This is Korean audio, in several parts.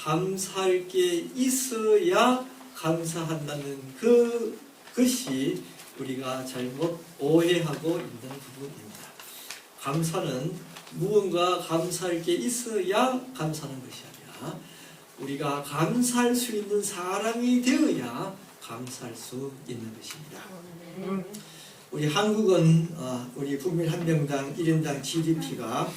감사할 게 있어야 감사한다는 그것이 우리가 잘못 오해하고 있는 부분입니다. 감사는 무언가 감사할 게 있어야 감사하는 것이 아니라 우리가 감사할 수 있는 사람이 되어야 감사할 수 있는 것입니다. 우리 한국은 우리 국민 한 명당 1인당 GDP가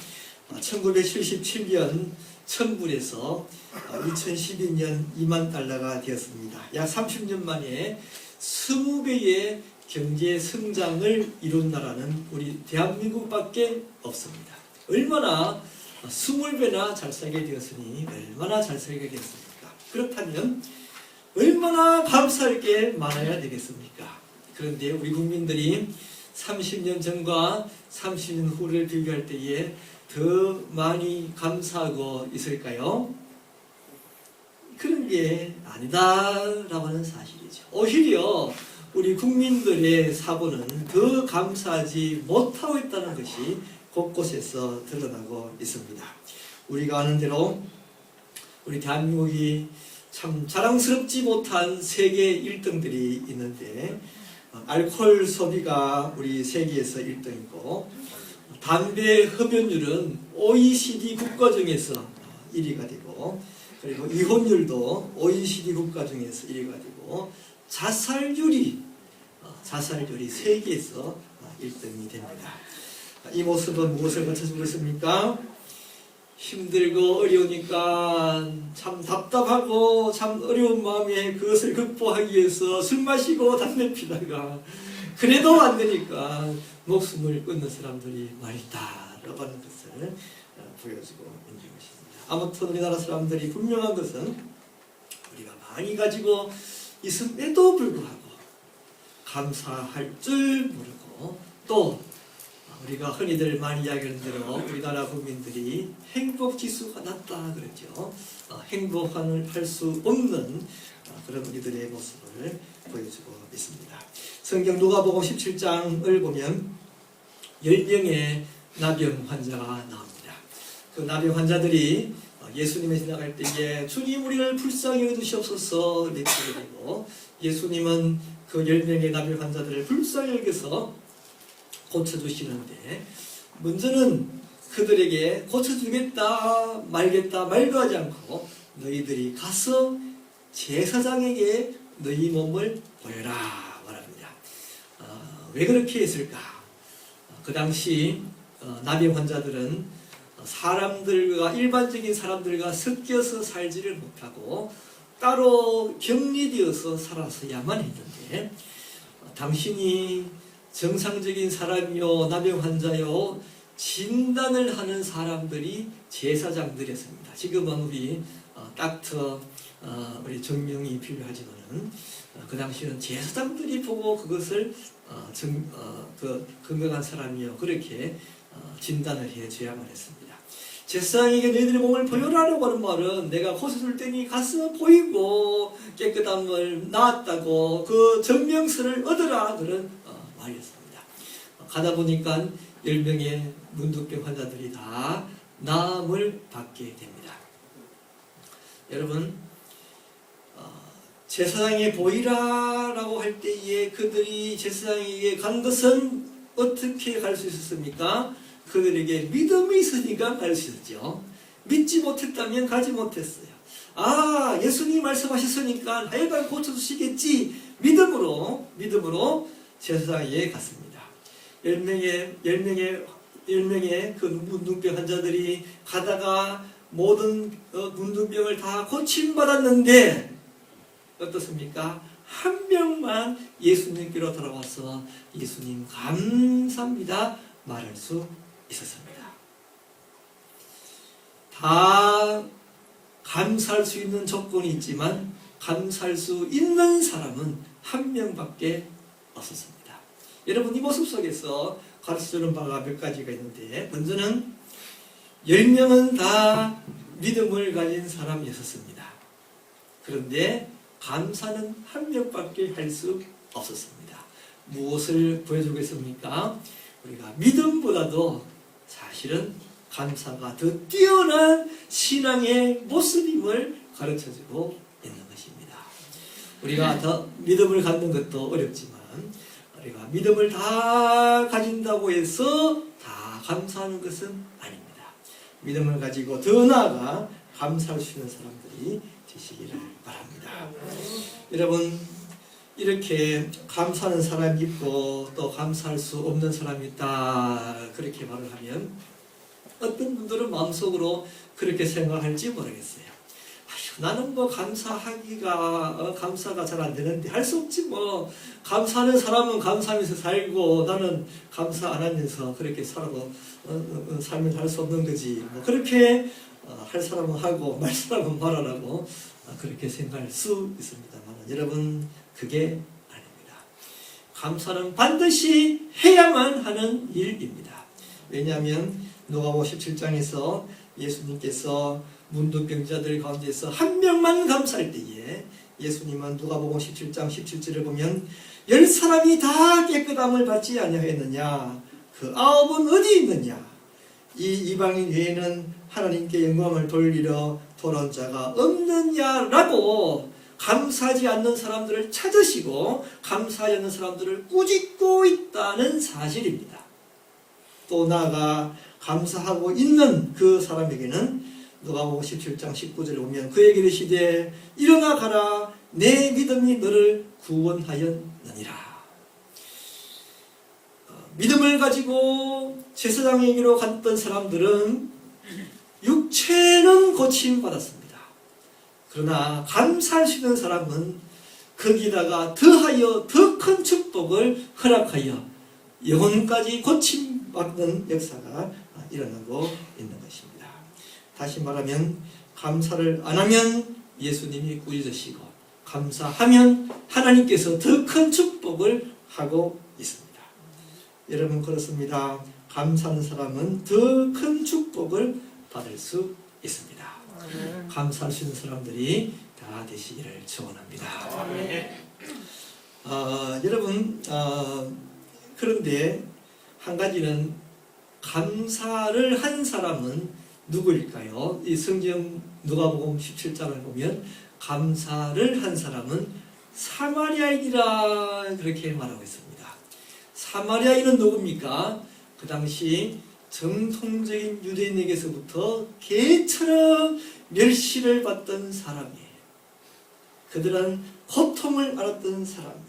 1977년 1000불에서 2012년 2만 달러가 되었습니다. 약 30년 만에 20배의 경제 성장을 이룬 나라는 우리 대한민국밖에 없습니다. 얼마나 20배나 잘 살게 되었으니 얼마나 잘 살게 되었습니까? 그렇다면 얼마나 감사할 게 많아야 되겠습니까? 그런데 우리 국민들이 30년 전과 30년 후를 비교할 때에 더 많이 감사하고 있을까요? 그런 게 아니다라고 하는 사실이죠. 오히려 우리 국민들의 사고는 더 감사하지 못하고 있다는 것이 곳곳에서 드러나고 있습니다. 우리가 아는 대로 우리 대한민국이 참 자랑스럽지 못한 세계 1등들이 있는데 알코올 소비가 우리 세계에서 1등이고 담배 흡연율은 OECD 국가 중에서 1위가 되고 그리고 이혼율도 OECD 국가 중에서 1위가 되고 자살률이 세계에서 1등이 됩니다. 이 모습은 무엇을 거쳐주고 있습니까? 힘들고 어려우니까 참 답답하고 참 어려운 마음에 그것을 극복하기 위해서 술 마시고 담배 피다가 그래도 안 되니까 목숨을 끊는 사람들이 많이 있다라고 하는 것을 보여주고 있는 것입니다. 아무튼 우리나라 사람들이 분명한 것은 우리가 많이 가지고 있음에도 불구하고 감사할 줄 모르고 또 우리가 흔히들 많이 이야기하는 대로 우리나라 국민들이 행복지수가 낮다 그러죠. 행복할 수 없는 그런 우리들의 모습을 보여주고 있습니다. 성경 누가복음 17장을 보면 10명의 나병 환자가 나옵니다. 그 나병 환자들이 예수님에 지나갈 때에 주님 우리를 불쌍히 여기시옵소서 이렇게 되고 예수님은 그 10명의 나병 환자들을 불쌍히 여겨서 고쳐주시는데 먼저는 그들에게 고쳐주겠다 말겠다 말도 하지 않고 너희들이 가서 제사장에게 너희 몸을 보여라 말합니다. 왜 그렇게 했을까? 그 당시 나병 환자들은 사람들과 일반적인 사람들과 섞여서 살지를 못하고 따로 격리되어서 살았어야만 했는데 당신이 정상적인 사람이요 나병 환자요 진단을 하는 사람들이 제사장들이었습니다. 지금은 우리 닥터 우리 정명이 필요하지만은 그 당시에는 제사장들이 보고 그것을 건강한 사람이요 그렇게 진단을 해줘야만 했습니다. 제사장에게 너희들의 몸을 보여라라고 하는 말은 내가 고쳐줄 테니 가서 보이고 깨끗함을 나았다고 그 증명서를 얻으라 그런 말이었습니다. 가다 보니까 10명의 문둥병 환자들이 다 나음을 받게 됩니다. 여러분 제사장에 보이라라고 할 때에 그들이 제사장에게 간 것은 어떻게 갈 수 있었습니까? 그들에게 믿음이 있으니까 갈 수 있었죠. 믿지 못했다면 가지 못했어요. 예수님이 말씀하셨으니까 하여간 고쳐주시겠지 믿음으로 제사장에게 갔습니다. 10명의 그 문둥병 환자들이 가다가 모든 문둥병을 다 고침받았는데 어떻습니까? 한 명만 예수님께로 돌아와서 예수님 감사합니다 말할 수 있었습니다. 다 감사할 수 있는 조건이 있지만 감사할 수 있는 사람은 한 명밖에 없었습니다. 여러분 이 모습 속에서 가르쳐주는 바가 몇 가지가 있는데 먼저는 10명은 다 믿음을 가진 사람이었습니다. 그런데 감사는 한 명밖에 할 수 없었습니다. 무엇을 보여주고 있습니까? 우리가 믿음보다도 사실은 감사가 더 뛰어난 신앙의 모습임을 가르쳐주고 있는 것입니다. 우리가 더 믿음을 갖는 것도 어렵지만 우리가 믿음을 다 가진다고 해서 다 감사하는 것은 아닙니다. 믿음을 가지고 더 나아가 감사할 수 있는 사람들이 되시기를 바랍니다. 여러분, 이렇게 감사하는 사람이 있고 또 감사할 수 없는 사람이 있다 그렇게 말을 하면 어떤 분들은 마음속으로 그렇게 생각할지 모르겠어요. 아휴, 나는 뭐 감사하기가 감사가 잘 안 되는데 할 수 없지 뭐. 감사하는 사람은 감사하면서 살고 나는 감사 안 하면서 그렇게 살아도 삶을 살 수 없는 거지. 뭐 그렇게 할 사람은 하고 말 사람은 말하라고 그렇게 생각할 수 있습니다만 여러분, 그게 아닙니다. 감사는 반드시 해야만 하는 일입니다. 왜냐하면 누가복음 17장에서 예수님께서 문둥병자들 가운데서 한 명만 감사할 때에 예수님은 누가복음 17장 17절을 보면 10사람이 다 깨끗함을 받지 아니하였느냐, 그 9은 어디 있느냐, 이 이방인 외에는 하나님께 영광을 돌리려 돌아온 자가 없느냐라고 감사하지 않는 사람들을 찾으시고 감사하지 않는 사람들을 꾸짖고 있다는 사실입니다. 또 나아가 감사하고 있는 그 사람에게는 누가복음 17장 19절에 보면 그에게 이르시되 일어나 가라, 내 믿음이 너를 구원하였느니라. 믿음을 가지고 제사장에게로 갔던 사람들은 육체는 고침받았습니다. 그러나 감사할 수 있는 사람은 거기다가 더하여 더 큰 축복을 허락하여 영혼까지 고침받는 역사가 일어나고 있는 것입니다. 다시 말하면 감사를 안 하면 예수님이 꾸짖으시고 감사하면 하나님께서 더 큰 축복을 하고 있습니다. 여러분, 그렇습니다. 감사하는 사람은 더 큰 축복을 받을 수 있습니다. 감사할 수 있는 사람들이 다 되시기를 축원합니다. 여러분, 그런데 한 가지는 감사를 한 사람은 누구일까요? 이 성경 누가복음 17장을 보면 감사를 한 사람은 사마리아인이라 그렇게 말하고 있습니다. 사마리아인은 누굽니까? 그 당시 정통적인 유대인에게서부터 개처럼 멸시를 받던 사람이에요. 그들은 고통을 알았던 사람이에요.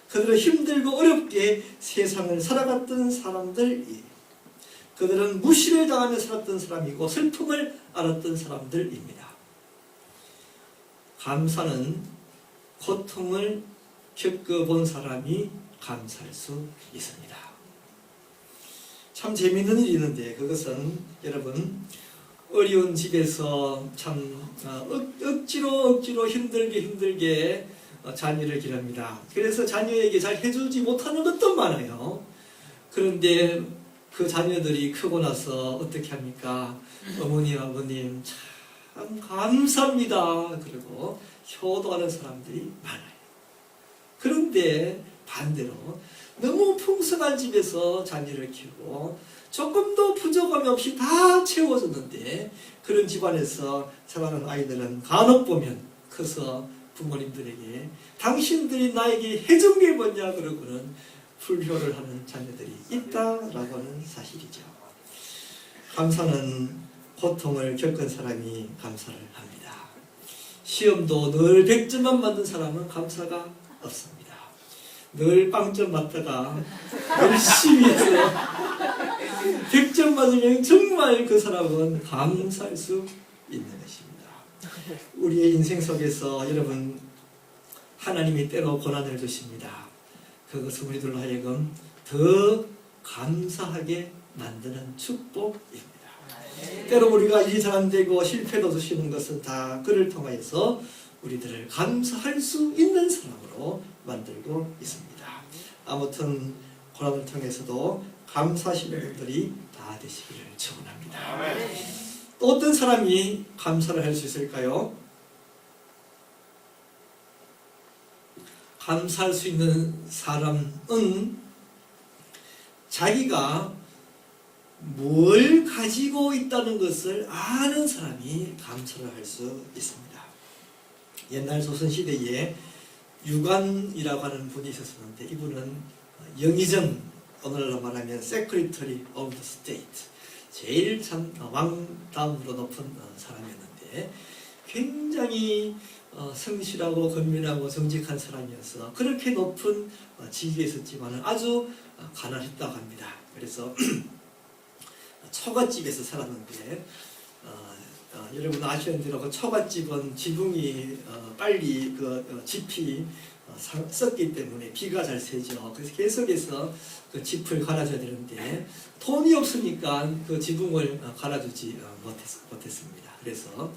그들은 힘들고 어렵게 세상을 살아갔던 사람들이에요. 그들은 무시를 당하며 살았던 사람이고 슬픔을 알았던 사람들입니다. 감사는 고통을 겪어본 사람이 감사할 수 있습니다. 참 재미있는 일이 있는데 그것은 여러분, 어려운 집에서 참 억지로 힘들게 자녀를 기릅니다. 그래서 자녀에게 잘 해주지 못하는 것도 많아요. 그런데 그 자녀들이 크고 나서 어떻게 합니까? 어머니 아버님 참 감사합니다. 그리고 효도하는 사람들이 많아요. 그런데 반대로 너무 풍성한 집에서 자녀를 키우고 조금도 부족함이 없이 다 채워졌는데 그런 집안에서 자라는 아이들은 간혹 보면 커서 부모님들에게 당신들이 나에게 해준 게 뭐냐 그러고는 불효를 하는 자녀들이 있다라고 하는 사실이죠. 감사는 고통을 겪은 사람이 감사를 합니다. 시험도 늘 100점만 맞는 사람은 감사가 없습니다. 늘 빵점 맞다가 열심히 해서 100점 맞으면 정말 그 사람은 감사할 수 있는 것입니다. 우리의 인생 속에서 여러분, 하나님이 때로 고난을 주십니다. 그것은 우리들로 하여금 더 감사하게 만드는 축복입니다. 때로 우리가 일이 잘 안 되고 실패도 주시는 것은 다 그를 통하여서 우리들을 감사할 수 있는 사람으로 만들고 있습니다. 아무튼 고난을 통해서도 감사하시는 분들이 다 되시기를 축원합니다. 또 어떤 사람이 감사를 할 수 있을까요? 감사할 수 있는 사람은 자기가 뭘 가지고 있다는 것을 아는 사람이 감사를 할 수 있습니다. 옛날 조선시대에 유관이라고 하는 분이 있었는데 이분은 영의정, 오늘날로 말하면 Secretary of the State, 제일 왕 다음으로 높은 사람이었는데 굉장히 성실하고 건면하고 정직한 사람이어서 그렇게 높은 직위에 있었지만 아주 가난했다고 합니다. 그래서 처갓집에서 살았는데 여러분 아시는 대로 그 처갓집은 지붕이 빨리 짚이 썩기 때문에 비가 잘 새죠. 그래서 계속해서 그 짚을 갈아줘야 되는데 돈이 없으니까 그 지붕을 갈아주지 못했습니다. 그래서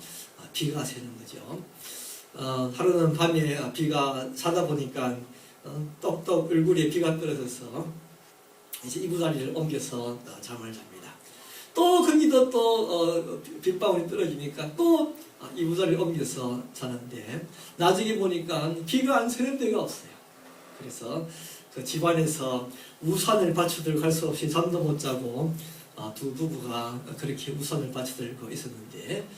비가 새는 거죠. 하루는 밤에 비가 자다 보니까 똑똑 얼굴에 비가 떨어져서 이제 이부자리를 옮겨서 잠을 잡니다. 또 거기도 또 빗방울이 떨어지니까 또 이부자리를 옮겨서 자는데 나중에 보니까 비가 안 새는 데가 없어요. 그래서 그 집안에서 우산을 받쳐들고 갈 수 없이 잠도 못 자고 두 부부가 그렇게 우산을 받쳐들고 있었는데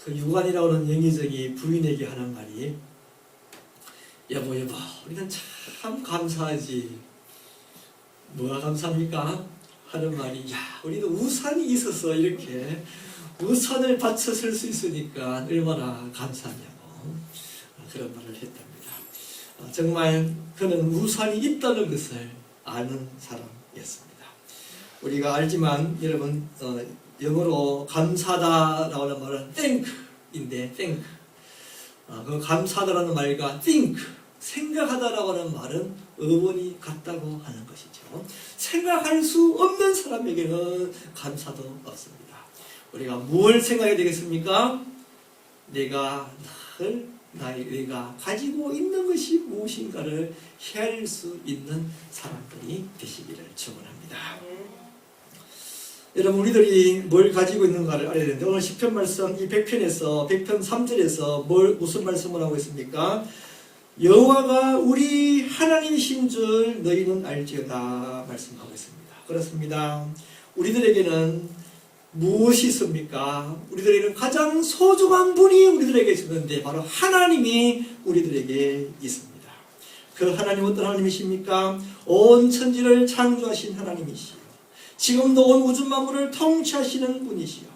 그 유관이라고 하는 영의정이 부인에게 하는 말이 여보 우리는 참 감사하지. 뭐가 감사합니까? 하는 말이 우리도 우산이 있어서 이렇게 우산을 받쳐 쓸 수 있으니까 얼마나 감사하냐고 그런 말을 했답니다. 정말 그는 우산이 있다는 것을 아는 사람이었습니다. 우리가 알지만 여러분 영어로 감사하다라고 하는 말은 think인데 think 그 감사하다라는 말과 think 생각하다라고 하는 말은 어원이 같다고 하는 것이죠. 생각할 수 없는 사람에게는 감사도 없습니다. 우리가 뭘 생각해야 되겠습니까? 내가 가지고 있는 것이 무엇인가를 헤아릴 수 있는 사람들이 되시기를 축원합니다. 여러분 우리들이 뭘 가지고 있는가를 알아야 되는데 오늘 시편 말씀 이 100편에서 100편 3절에서 무슨 말씀을 하고 있습니까? 여호와가 우리 하나님이신 줄 너희는 알지어다 말씀하고 있습니다. 그렇습니다. 우리들에게는 무엇이 있습니까? 우리들에게는 가장 소중한 분이 우리들에게 있었는데 바로 하나님이 우리들에게 있습니다. 그 하나님 어떤 하나님이십니까? 온 천지를 창조하신 하나님이시요 지금도 온 우주 만물을 통치하시는 분이시요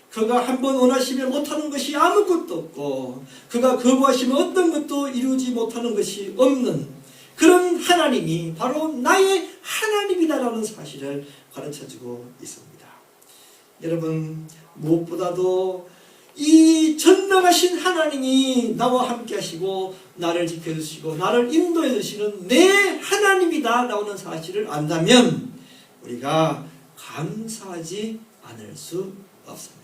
그가 한번 원하시면 못하는 것이 아무것도 없고 그가 거부하시면 어떤 것도 이루지 못하는 것이 없는 그런 하나님이 바로 나의 하나님이다라는 사실을 가르쳐주고 있습니다. 여러분 무엇보다도 이 전능하신 하나님이 나와 함께 하시고 나를 지켜주시고 나를 인도해 주시는 내 하나님이다 라는 사실을 안다면 우리가 감사하지 않을 수 없습니다.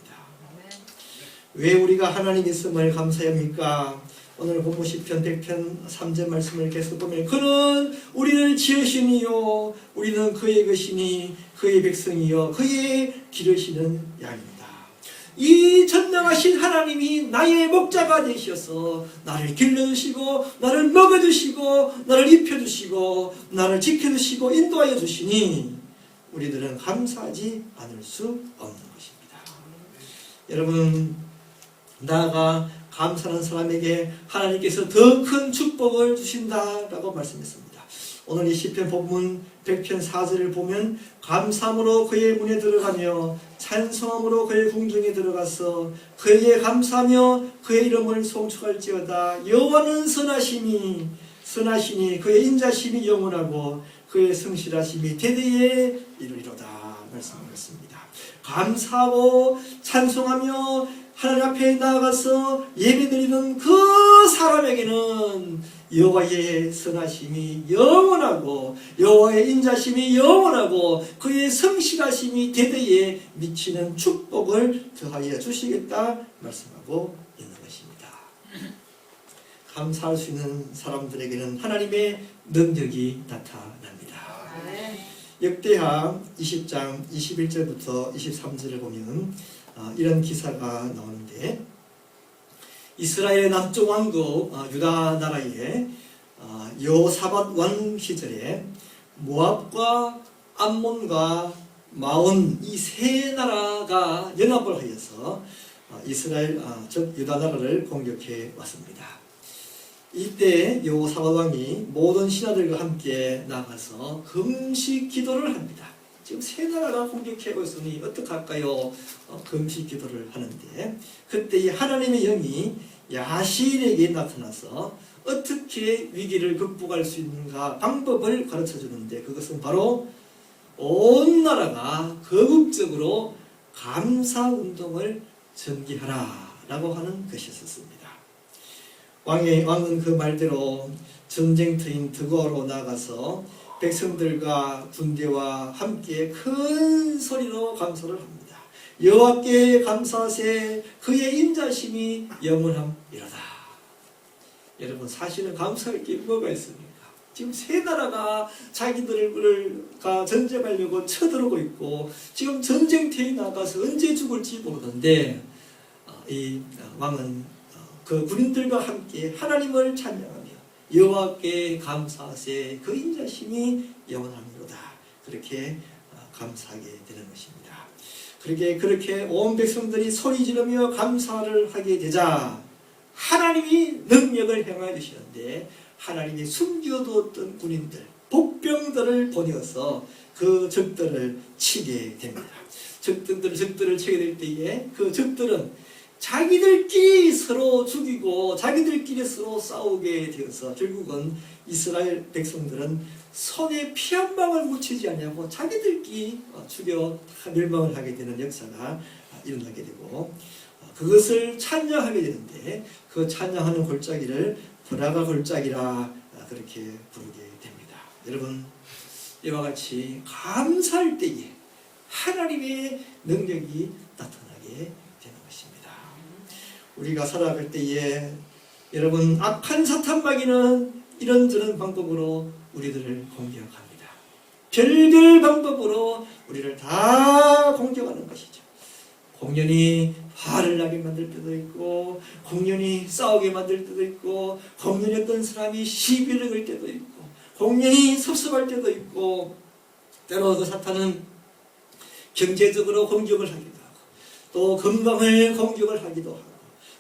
왜 우리가 하나님 있음을 감사합니까? 오늘 본문 시편 100편 3절 말씀을 계속 보면 그는 우리를 지으시니요 우리는 그의 것이니 그의 백성이요 그의 기르시는 양입니다. 이 전능하신 하나님이 나의 목자가 되셔서 나를 길러주시고 나를 먹여주시고 나를 입혀주시고 나를 지켜주시고 인도하여 주시니 우리들은 감사하지 않을 수 없는 것입니다. 여러분 나아가 감사하는 사람에게 하나님께서 더 큰 축복을 주신다라고 말씀했습니다. 오늘 이 시편 본문 100편 4절을 보면 감사함으로 그의 문에 들어가며 찬송함으로 그의 궁중에 들어가서 그에게 감사하며 그의 이름을 송축할지어다. 여호와는 선하시니 그의 인자심이 영원하고 그의 성실하심이 대대에 이르리로다 말씀하셨습니다. 감사하고 찬송하며 하나님 앞에 나아가서 예배드리는 그 사람에게는 여호와의 선하심이 영원하고 여호와의 인자심이 영원하고 그의 성실하심이 대대에 미치는 축복을 더하여 주시겠다 말씀하고 있는 것입니다. 감사할 수 있는 사람들에게는 하나님의 능력이 나타납니다. 역대하 20장 21절부터 23절을 보면 이런 기사가 나오는데 이스라엘의 남쪽 왕국 유다 나라의 여호사밧 왕 시절에 모압과 암몬과 마온 이 세 나라가 연합을 하여서 이스라엘 즉 유다 나라를 공격해 왔습니다. 이때 여호사밧 왕이 모든 신하들과 함께 나가서 금식 기도를 합니다. 지금 세 나라가 공격해 오셨으니 어떡할까요? 금식 기도를 하는데 그때 이 하나님의 영이 야시엘에게 나타나서 어떻게 위기를 극복할 수 있는가 방법을 가르쳐 주는데 그것은 바로 온 나라가 거국적으로 감사운동을 전개하라 라고 하는 것이었습니다. 왕은 그 말대로 전쟁터인 드고아로 나가서 백성들과 군대와 함께 큰 소리로 감사를 합니다. 여호와께 감사하세 그의 인자심이 영원함이로다. 여러분 사실은 감사할 게 뭐가 있습니까? 지금 세 나라가 자기들을 전쟁하려고 쳐들어오고 있고 지금 전쟁터에 나가서 언제 죽을지 모르는데 이 왕은 그 군인들과 함께 하나님을 찬양하며 여호와께 감사하세 그 인자심이 영원함이로다. 그렇게 감사하게 되는 것입니다. 그렇게 온 백성들이 소리 지르며 감사를 하게 되자 하나님이 능력을 행하여 주시는데 하나님이 숨겨두었던 군인들, 복병들을 보내어서 그 적들을 치게 됩니다. 적들을 치게 될 때에 그 적들은 자기들끼리 서로 죽이고 자기들끼리 서로 싸우게 되어서 결국은 이스라엘 백성들은 손에 피 한 방울 묻히지 않냐고 자기들끼리 죽여 다 멸망을 하게 되는 역사가 일어나게 되고 그것을 찬양하게 되는데 그 찬양하는 골짜기를 브라가 골짜기라 그렇게 부르게 됩니다. 여러분 이와 같이 감사할 때에 하나님의 능력이 나타나게 되는 것입니다. 우리가 살아갈 때에 여러분 악한 사탄마귀는 이런저런 방법으로 우리들을 공격합니다. 별별 방법으로 우리를 다 공격하는 것이죠. 공연히 화를 나게 만들 때도 있고 공연히 싸우게 만들 때도 있고 공연히 어떤 사람이 시비를 걸 때도 있고 공연히 섭섭할 때도 있고 때로 그 사탄은 경제적으로 공격을 하기도 하고 또 건강을 공격을 하기도 하고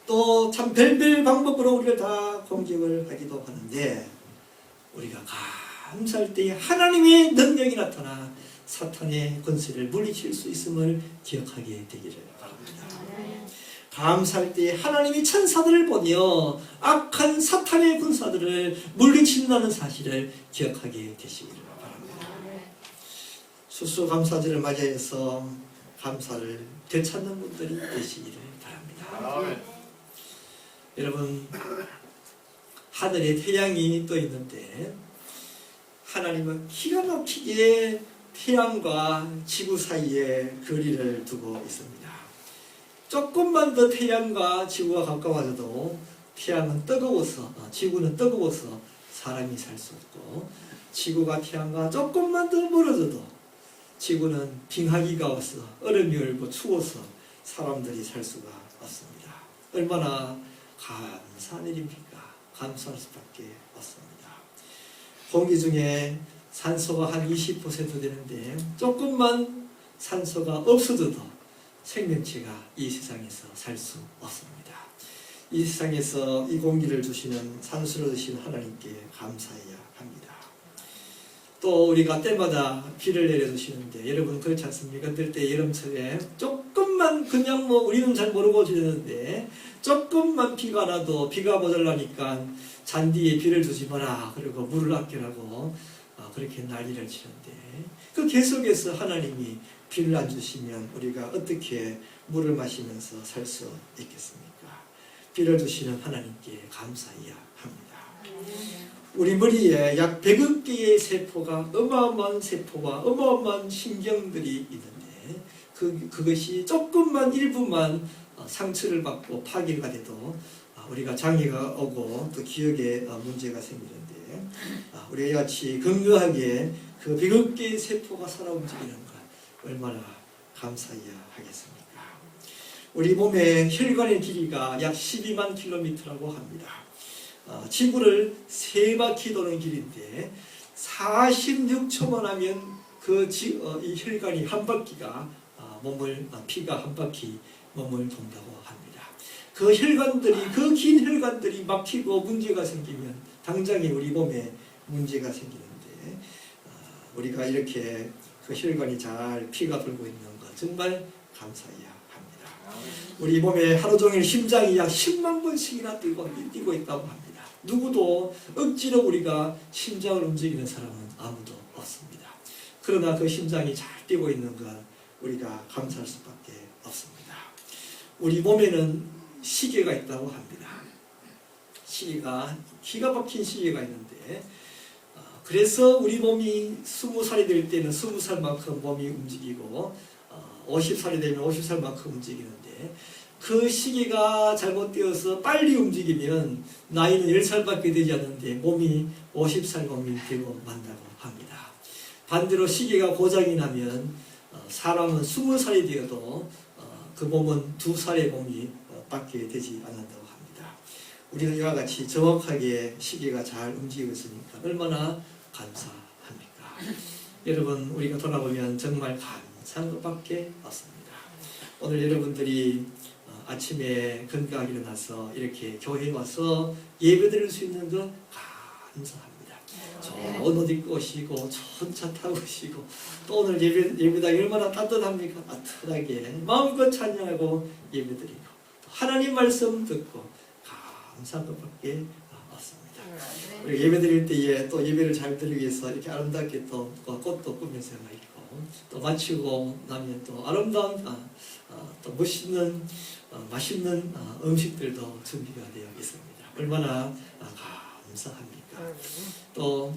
또 참 별별 방법으로 우리를 다 공격을 하기도 하는데 우리가 감사할 때 하나님의 능력이 나타나 사탄의 권세를 물리칠 수 있음을 기억하게 되기를 바랍니다. 감사할 때 하나님이 천사들을 보내어 악한 사탄의 군사들을 물리친다는 사실을 기억하게 되시기를 바랍니다. 수수감사절을 맞이해서 감사를 되찾는 분들이 되시기를 바랍니다. 여러분 하늘에 태양이 떠 있는데 하나님은 기가 막히게 태양과 지구 사이에 거리를 두고 있습니다. 조금만 더 태양과 지구가 가까워져도 태양은 뜨거워서 지구는 뜨거워서 사람이 살 수 없고 지구가 태양과 조금만 더 멀어져도 지구는 빙하기가 와서 얼음이 얼고 추워서 사람들이 살 수가 없습니다. 얼마나 감사한 일입니까? 감사할 수밖에 없습니다. 공기 중에 산소가 한 20% 되는데 조금만 산소가 없어져도 생명체가 이 세상에서 살 수 없습니다. 이 세상에서 이 공기를 주시는 산소를 주신 하나님께 감사해야 합니다. 또 우리가 때마다 비를 내려주시는데 여러분 그렇지 않습니까? 그럴 때 여름철에 조금만 그냥 우리는 잘 모르고 지내는데 조금만 비가 나도 비가 모자라니까 잔디에 비를 주지 마라 그리고 물을 아끼라고 그렇게 난리를 치는데 그 계속해서 하나님이 비를 안 주시면 우리가 어떻게 물을 마시면서 살 수 있겠습니까? 비를 주시는 하나님께 감사해야 합니다. 우리 머리에 약 100억 개의 세포가 어마어마한 세포와 어마어마한 신경들이 있는데 그것이 조금만 일부만 상처를 받고 파괴가 돼도 우리가 장애가 오고 또 기억에 문제가 생기는데 우리가 같이 건강하게 그 100억 개의 세포가 살아 움직이는 것 얼마나 감사해야 하겠습니까? 우리 몸의 혈관의 길이가 약 12만 킬로미터라고 합니다. 지구를 3바퀴 도는 길인데 46초만 하면 이 혈관이 한 바퀴가 피가 한 바퀴 몸을 돈다고 합니다. 그 혈관들이 그 긴 혈관들이 막히고 문제가 생기면 당장에 우리 몸에 문제가 생기는데 우리가 이렇게 그 혈관이 잘 피가 돌고 있는 것 정말 감사해야 합니다. 우리 몸에 하루 종일 심장이 약 10만 번씩이나 뛰고 있다고 합니다. 누구도 억지로 우리가 심장을 움직이는 사람은 아무도 없습니다. 그러나 그 심장이 잘 뛰고 있는 것 우리가 감사할 수밖에 없습니다. 우리 몸에는 시계가 있다고 합니다. 시계가 기가 막힌 시계가 있는데 그래서 우리 몸이 20살이 될 때는 20살만큼 몸이 움직이고 50살이 되면 50살만큼 움직이는데 그 시계가 잘못되어서 빨리 움직이면 나이는 10살밖에 되지 않는데 몸이 50살 몸이 되고 만다고 합니다. 반대로 시계가 고장이 나면 사람은 20살이 되어도 그 몸은 2살의 몸이 밖에 되지 않는다고 합니다. 우리는 이와 같이 정확하게 시계가 잘 움직이고 있으니까 얼마나 감사합니까? 여러분 우리가 돌아보면 정말 감사한 것밖에 없습니다. 오늘 여러분들이 아침에 건강하게 일어나서 이렇게 교회에 와서 예배드릴 수 있는 것 감사합니다. 좋은 옷 입고 오시고 좋은 차 타고 오시고 또 오늘 예배당이 얼마나 따뜻합니까? 따뜻하게 마음껏 찬양하고 예배드리고 하나님 말씀 듣고 감사한 것밖에 없습니다. 우리 예배드릴 때에 또 예배를 잘 드리기 위해서 이렇게 아름답게 또 꽃도 꾸며서 있고 또 마치고 나면 또 아름다운 또 멋있는 맛있는 음식들도 준비가 되어 있습니다. 얼마나 감사합니까? 또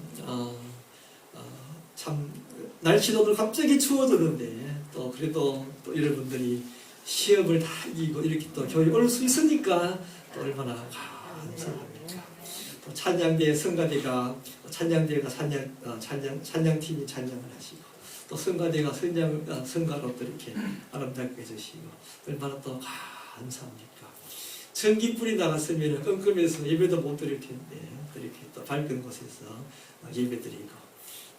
참 날씨도 오늘 갑자기 추워졌는데 또 그래도 또 여러분들이 시험을 다 이기고 이렇게 또 교회 올 수 있으니까 또 얼마나 감사합니까? 또 찬양대 성가대가 찬양팀이 찬양을 하시고 또 성가대가 성가로 또 이렇게 아름답게 해주시고 얼마나 또 감사합니까? 전기불이 나갔으면 끔끔해서 예배도 못 드릴 텐데 이렇게 또 밝은 곳에서 예배드리고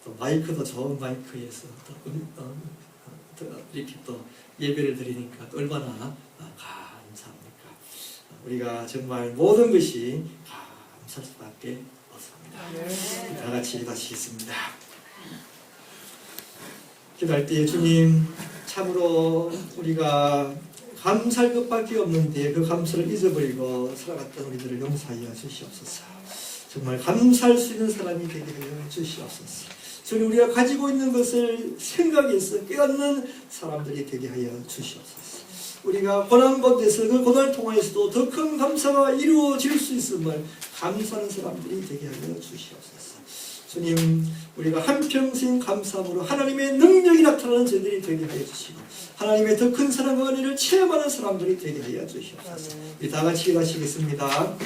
또 마이크도 좋은 마이크에서 또 이렇게 또 예배를 드리니까 또 얼마나 감사합니까? 우리가 정말 모든 것이 감사할 수밖에 없습니다. 다 같이 기도하시겠습니다. 기도할 때 주님 참으로 우리가 감사할 것밖에 없는데 그 감사를 잊어버리고 살아갔던 우리들을 용서하여 주시옵소서. 정말 감사할 수 있는 사람이 되게 하여 주시옵소서. 주님 우리가 가지고 있는 것을 생각해서 깨닫는 사람들이 되게 하여 주시옵소서. 우리가 고난 가운데서 그 고난을 통하여서도 더 큰 감사가 이루어질 수 있음을 감사하는 사람들이 되게 하여 주시옵소서. 주님 우리가 한평생 감사함으로 하나님의 능력이 나타나는 저희들이 되게 하여 주시고 하나님의 더 큰 사랑과 은혜를 체험하는 사람들이 되게 하여 주시옵소서. 우리 다 같이 기도하시겠습니다.